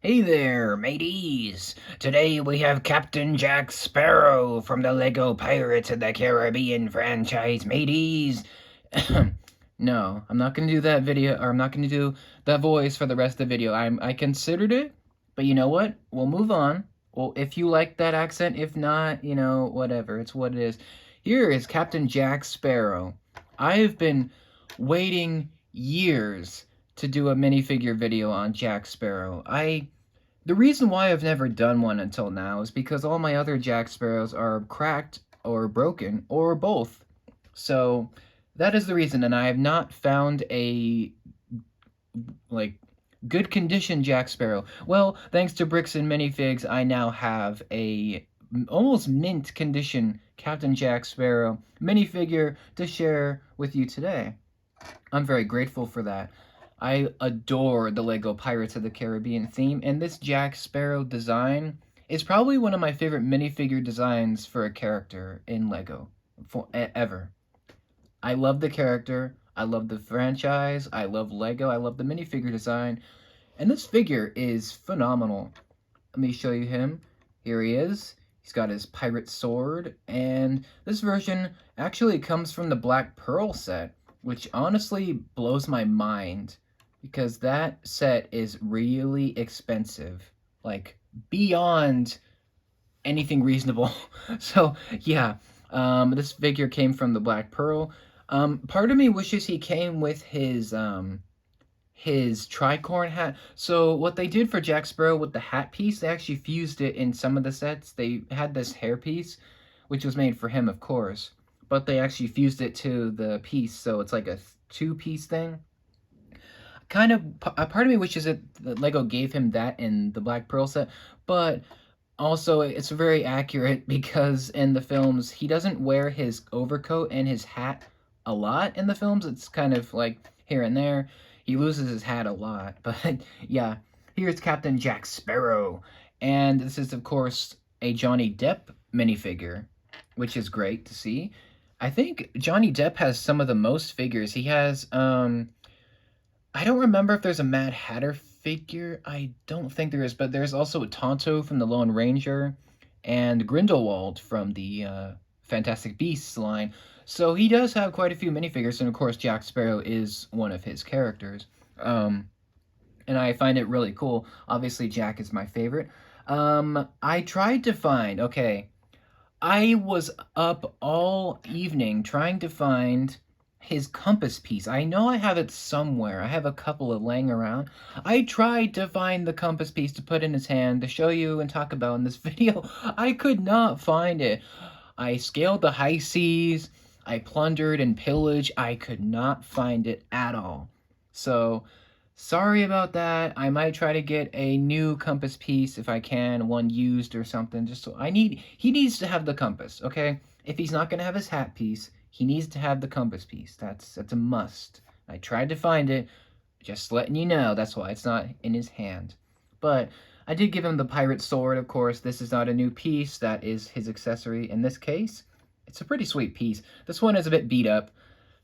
Hey there, mateys! Today we have Captain Jack Sparrow from the Lego Pirates of the Caribbean franchise, mateys! No, I'm not gonna do that video, or I'm not gonna do that voice for the rest of the video. I considered it, but you know what? We'll move on. Well, if you like that accent, if not, whatever. It's what it is. Here is Captain Jack Sparrow. I have been waiting years to do a minifigure video on Jack Sparrow. The reason why I've never done one until now is because all my other Jack Sparrows are cracked or broken or both. So that is the reason, and I have not found a good condition Jack Sparrow. Well, thanks to Bricks and Minifigs, I now have a almost mint condition Captain Jack Sparrow minifigure to share with you today. I'm very grateful for that. I adore the Lego Pirates of the Caribbean theme, and this Jack Sparrow design is probably one of my favorite minifigure designs for a character in Lego ever. I love the character, I love the franchise, I love Lego, I love the minifigure design, and this figure is phenomenal. Let me show you him. Here he is. He's got his pirate sword, and this version actually comes from the Black Pearl set, which honestly blows my mind because that set is really expensive, like beyond anything reasonable. So yeah, this figure came from the Black Pearl. Part of me wishes he came with his tricorn hat. So what they did for Jack Sparrow with the hat piece, they actually fused it in some of the sets. They had this hair piece, which was made for him, of course, but they actually fused it to the piece, so it's like a two-piece thing. A part of me wishes that Lego gave him that in the Black Pearl set, but also it's very accurate because in the films he doesn't wear his overcoat and his hat a lot in the films. It's kind of like here and there. He loses his hat a lot, but yeah, here's Captain Jack Sparrow, and this is of course a Johnny Depp minifigure, which is great to see. I think Johnny Depp has some of the most figures. He has I don't remember if there's a Mad Hatter figure. I don't think there is, but there's also Tonto from the Lone Ranger and Grindelwald from the Fantastic Beasts line. So he does have quite a few minifigures, and of course Jack Sparrow is one of his characters. And I find it really cool. Obviously Jack is my favorite. I tried to find, okay, I was up all evening trying to find his compass piece. I know I have it somewhere. I have a couple of laying around. I tried to find the compass piece to put in his hand to show you and talk about in this video. I could not find it. I scaled the high seas. I plundered and pillaged. I could not find it at all. So, sorry about that. I might try to get a new compass piece if I can, one used or something. He needs to have the compass, okay? If he's not gonna have his hat piece, he needs to have the compass piece. That's a must. I tried to find it, just letting you know. That's why it's not in his hand. But I did give him the pirate sword, of course. This is not a new piece. That is his accessory in this case. It's a pretty sweet piece. This one is a bit beat up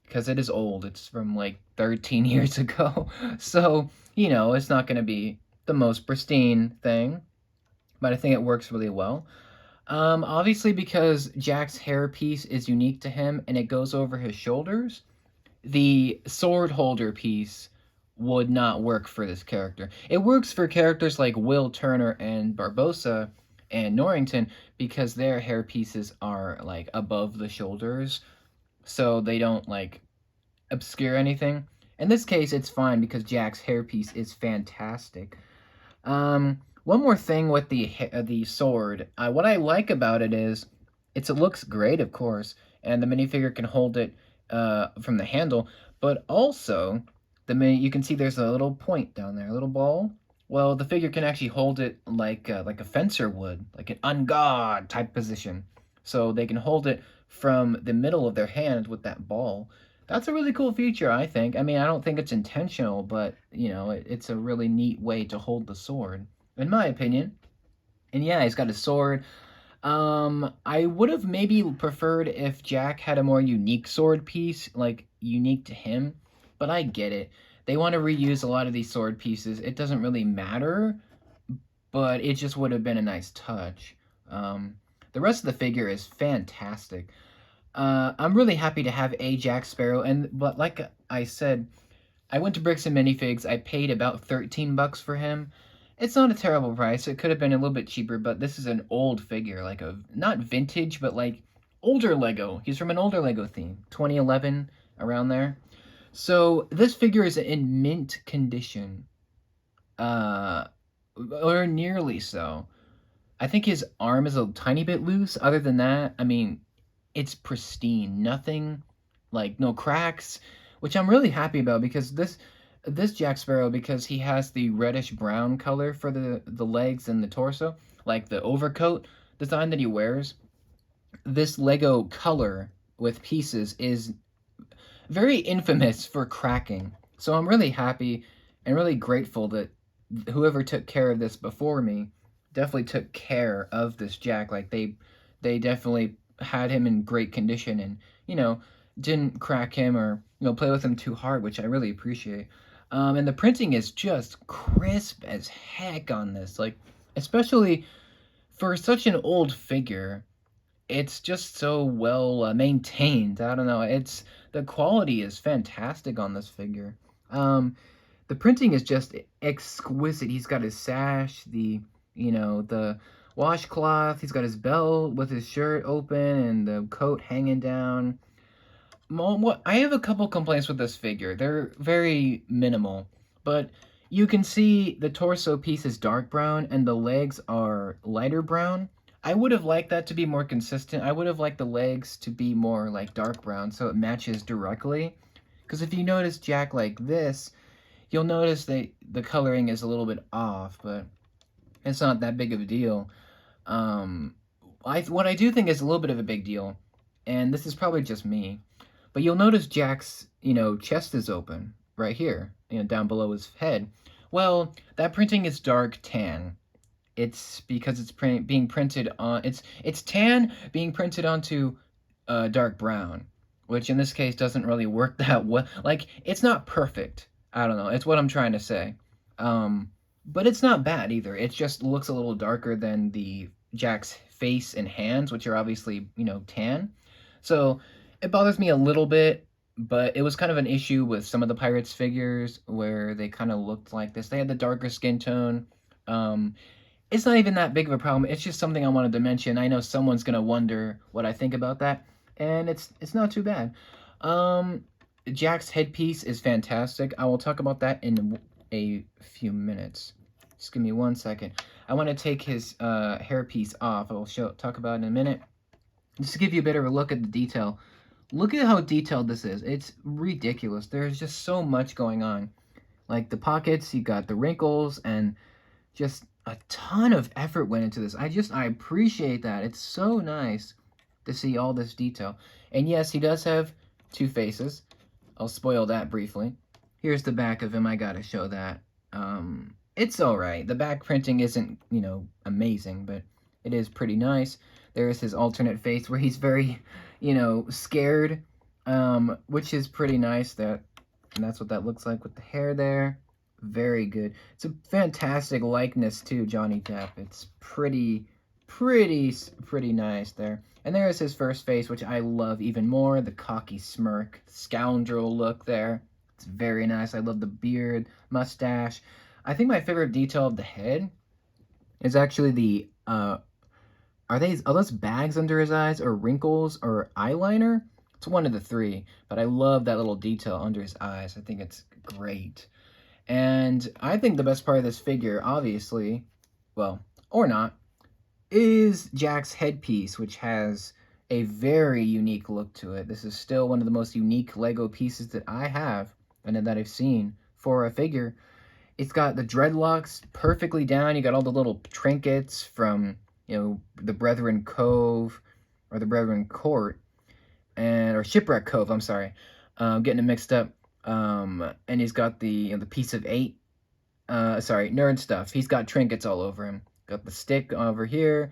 because it is old. It's from like 13 years ago. So, it's not going to be the most pristine thing, but I think it works really well. Obviously, because Jack's hair piece is unique to him and it goes over his shoulders, the sword holder piece would not work for this character. It works for characters like Will Turner and Barbossa and Norrington because their hair pieces are like above the shoulders, so they don't like obscure anything. In this case, it's fine because Jack's hairpiece is fantastic. One more thing with the sword. What I like about it is it looks great, of course, and the minifigure can hold it from the handle, but also you can see there's a little point down there, a little ball. Well, the figure can actually hold it like a fencer would, like an on guard type position. So they can hold it from the middle of their hand with that ball. That's a really cool feature, I think. I mean, I don't think it's intentional, but, it's a really neat way to hold the sword, in my opinion. And yeah, he's got a sword. I would have maybe preferred if Jack had a more unique sword piece, like unique to him, but I get it. They want to reuse a lot of these sword pieces. It doesn't really matter, but it just would have been a nice touch. Um, the rest of the figure is fantastic. I'm really happy to have a Jack Sparrow, but like I said, I went to Bricks and Minifigs. I paid about $13 for him. It's not a terrible price. It could have been a little bit cheaper, but this is an old figure, like a not vintage, but like older Lego. He's from an older Lego theme, 2011, around there. So this figure is in mint condition, uh, or nearly so. I think his arm is a tiny bit loose. Other than that, I mean, it's pristine. Nothing, like no cracks, which I'm really happy about because this Jack Sparrow, because he has the reddish brown color for the legs and the torso, like the overcoat design that he wears. This Lego color with pieces is very infamous for cracking. So I'm really happy and really grateful that whoever took care of this before me definitely took care of this Jack. Like they definitely had him in great condition and, didn't crack him or, play with him too hard, which I really appreciate. And the printing is just crisp as heck on this. Like, especially for such an old figure, it's just so well maintained. I don't know. The quality is fantastic on this figure. The printing is just exquisite. He's got his sash, the washcloth. He's got his belt with his shirt open and the coat hanging down. I have a couple complaints with this figure. They're very minimal, but you can see the torso piece is dark brown and the legs are lighter brown. I would have liked that to be more consistent. I would have liked the legs to be more like dark brown so it matches directly. Because if you notice Jack like this, you'll notice that the coloring is a little bit off, but it's not that big of a deal. What I do think is a little bit of a big deal, and this is probably just me, but you'll notice Jack's, chest is open right here, down below his head. Well, that printing is dark tan. It's because it's being printed on it's tan being printed onto dark brown, which in this case doesn't really work that well. Like it's not perfect. I don't know. It's what I'm trying to say. But it's not bad either. It just looks a little darker than the Jack's face and hands, which are obviously, tan. So it bothers me a little bit, but it was kind of an issue with some of the Pirates figures where they kind of looked like this. They had the darker skin tone. It's not even that big of a problem. It's just something I wanted to mention. I know someone's gonna wonder what I think about that, and it's not too bad. Jack's headpiece is fantastic. I will talk about that in a few minutes. Just give me 1 second. I want to take his hairpiece off. I will talk about it in a minute. Just to give you a bit of a look at the detail. Look at how detailed this is. It's ridiculous. There's just so much going on. Like the pockets, you got the wrinkles, and just a ton of effort went into this. I appreciate that. It's so nice to see all this detail. And yes, he does have two faces. I'll spoil that briefly. Here's the back of him. I gotta show that. It's alright. The back printing isn't, amazing, but it is pretty nice. There's his alternate face where he's very, scared, which is pretty nice. And that's what that looks like with the hair there. Very good. It's a fantastic likeness to Johnny Depp. It's pretty nice there. And there is his first face, which I love even more. The cocky smirk, scoundrel look there. It's very nice. I love the beard, mustache. I think my favorite detail of the head is actually the, are those bags under his eyes or wrinkles or eyeliner? It's one of the three, but I love that little detail under his eyes. I think it's great. And I think the best part of this figure, obviously, well, or not, is Jack's headpiece, which has a very unique look to it. This is still one of the most unique Lego pieces that I have and that I've seen for a figure. It's got the dreadlocks perfectly down. You got all the little trinkets from, the Brethren Cove or the Brethren Court or Shipwreck Cove. I'm sorry, getting it mixed up. And he's got the piece of 8. Nerd stuff. He's got trinkets all over him. Got the stick over here.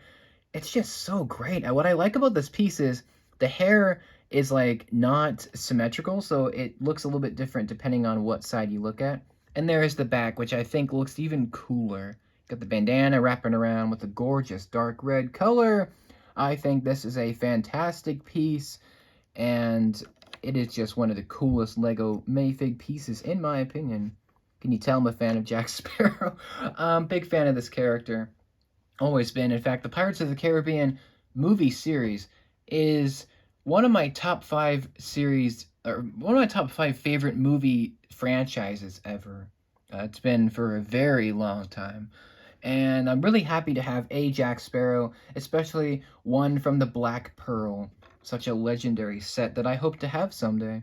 It's just so great. What I like about this piece is the hair is like not symmetrical, so it looks a little bit different depending on what side you look at. And there is the back, which I think looks even cooler. Got the bandana wrapping around with the gorgeous dark red color. I think this is a fantastic piece, and it is just one of the coolest Lego minifig pieces in my opinion. Can you tell I'm a fan of Jack Sparrow? Big fan of this character. Always been. In fact, the Pirates of the Caribbean movie series is one of my top 5 series, or one of my top 5 favorite movie franchises ever. It's been for a very long time. And I'm really happy to have a Jack Sparrow, especially one from the Black Pearl. Such a legendary set that I hope to have someday.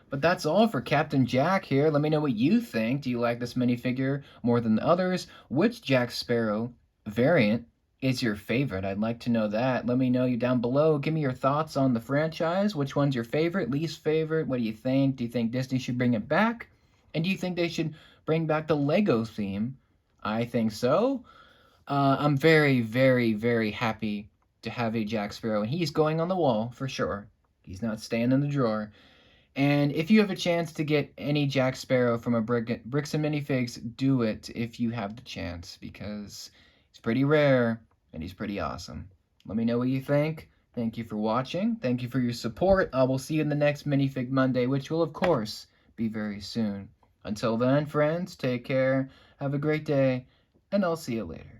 But that's all for Captain Jack here. Let me know what you think. Do you like this minifigure more than the others? Which Jack Sparrow variant is your favorite? I'd like to know that. Let me know you down below. Give me your thoughts on the franchise. Which one's your favorite, least favorite? What do you think? Do you think Disney should bring it back? And do you think they should bring back the Lego theme? I think so. I'm very, very, very happy to have a Jack Sparrow, and he's going on the wall for sure. He's not staying in the drawer. And if you have a chance to get any Jack Sparrow from a Bricks and Minifigs, do it if you have the chance, because he's pretty rare and he's pretty awesome. Let me know what you think. Thank you for watching. Thank you for your support. I will see you in the next Minifig Monday, which will, of course, be very soon. Until then, friends, take care, have a great day, and I'll see you later.